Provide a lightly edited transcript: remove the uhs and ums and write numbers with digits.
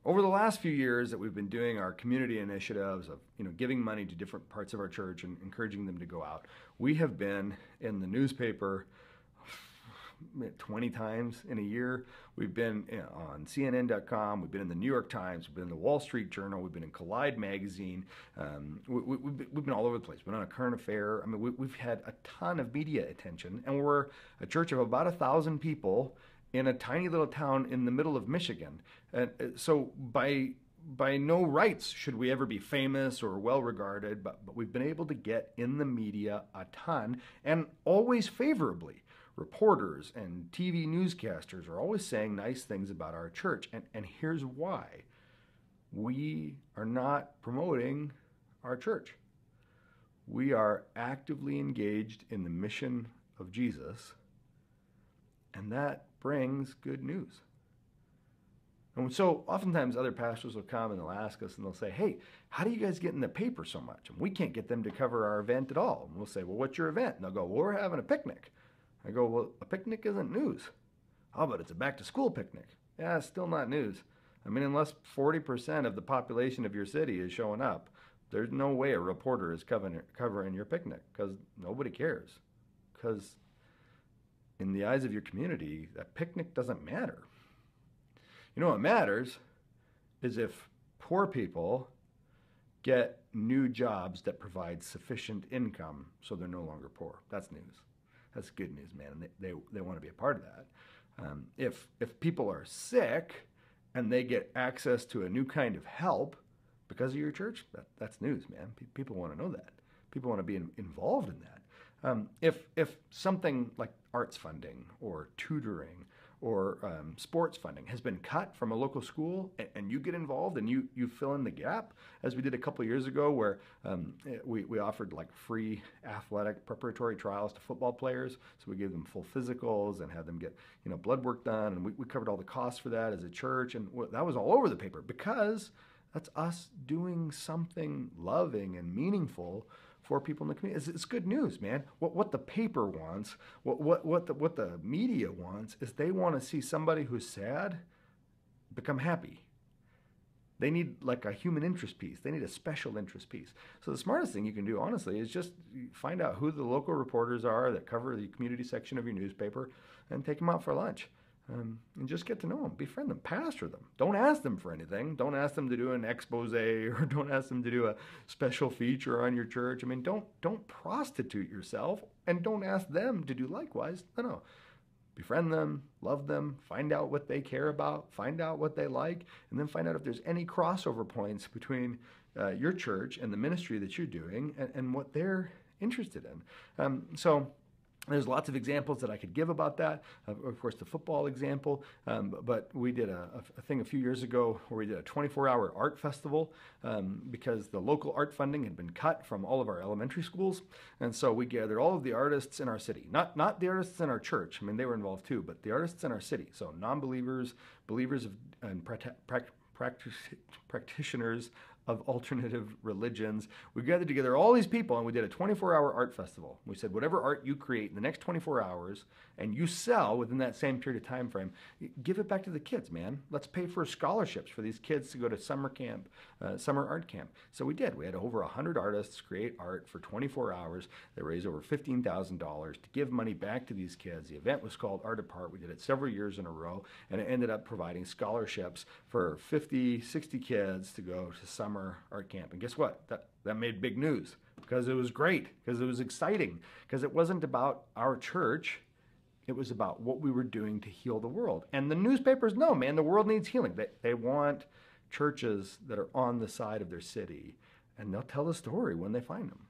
over the last few years that we've been doing our community initiatives of giving money to different parts of our church and encouraging them to go out, we have been in the newspaper 20 times in a year. We've been on CNN.com. We've been in the New York Times. We've been in the Wall Street Journal. We've been in Collide magazine. We've been all over the place. We've been on a current affair. I mean, we've had a ton of media attention, and we're a church of about 1,000 people in a tiny little town in the middle of Michigan. And so by no rights should we ever be famous or well regarded, but we've been able to get in the media a ton, and always favorably. Reporters and TV newscasters are always saying nice things about our church. And here's why. We are not promoting our church. We are actively engaged in the mission of Jesus, and that brings good news. And so oftentimes other pastors will come and they'll ask us and they'll say, hey, how do you guys get in the paper so much? And we can't get them to cover our event at all. And we'll say, well, what's your event? And they'll go, well, we're having a picnic. I go, well, a picnic isn't news. Oh, but it's a back-to-school picnic. Yeah, it's still not news. I mean, unless 40% of the population of your city is showing up, there's no way a reporter is covering your picnic, because nobody cares. Because in the eyes of your community, that picnic doesn't matter. You know what matters is if poor people get new jobs that provide sufficient income so they're no longer poor. That's news. That's good news, man, and they want to be a part of that. If people are sick and they get access to a new kind of help because of your church, that's news, man. People want to know that. People want to be involved in that. If something like arts funding or tutoring or sports funding has been cut from a local school, and you get involved and you fill in the gap, as we did a couple of years ago, where we offered like free athletic preparatory trials to football players. So we gave them full physicals and had them get blood work done, and we covered all the costs for that as a church, and that was all over the paper, because that's us doing something loving and meaningful for people in the community. It's good news, man. What the paper wants, what the media wants, is they want to see somebody who's sad become happy. They need like a human interest piece. They need a special interest piece. So the smartest thing you can do, honestly, is just find out who the local reporters are that cover the community section of your newspaper and take them out for lunch. And just get to know them, befriend them, pastor them. Don't ask them for anything. Don't ask them to do an expose, or don't ask them to do a special feature on your church. I mean, don't prostitute yourself, and don't ask them to do likewise. No. Befriend them, love them, find out what they care about, find out what they like, and then find out if there's any crossover points between your church and the ministry that you're doing and what they're interested in. So there's lots of examples that I could give about that. Of course, the football example, but we did a thing a few years ago where we did a 24-hour art festival because the local art funding had been cut from all of our elementary schools. And so we gathered all of the artists in our city, not the artists in our church. I mean, they were involved too, but the artists in our city. So non-believers, believers and practitioners of alternative religions. We gathered together all these people and we did a 24-hour art festival. We said, whatever art you create in the next 24 hours and you sell within that same period of time frame, give it back to the kids, man. Let's pay for scholarships for these kids to go to summer camp, summer art camp. So we did. We had over 100 artists create art for 24 hours. They raised over $15,000 to give money back to these kids. The event was called Art Apart. We did it several years in a row, and it ended up providing scholarships for 50, 60 kids to go to summer art camp. And guess what? That made big news, because it was great, because it was exciting, because it wasn't about our church. It was about what we were doing to heal the world. And the newspapers know, man, the world needs healing. They want churches that are on the side of their city, and they'll tell the story when they find them.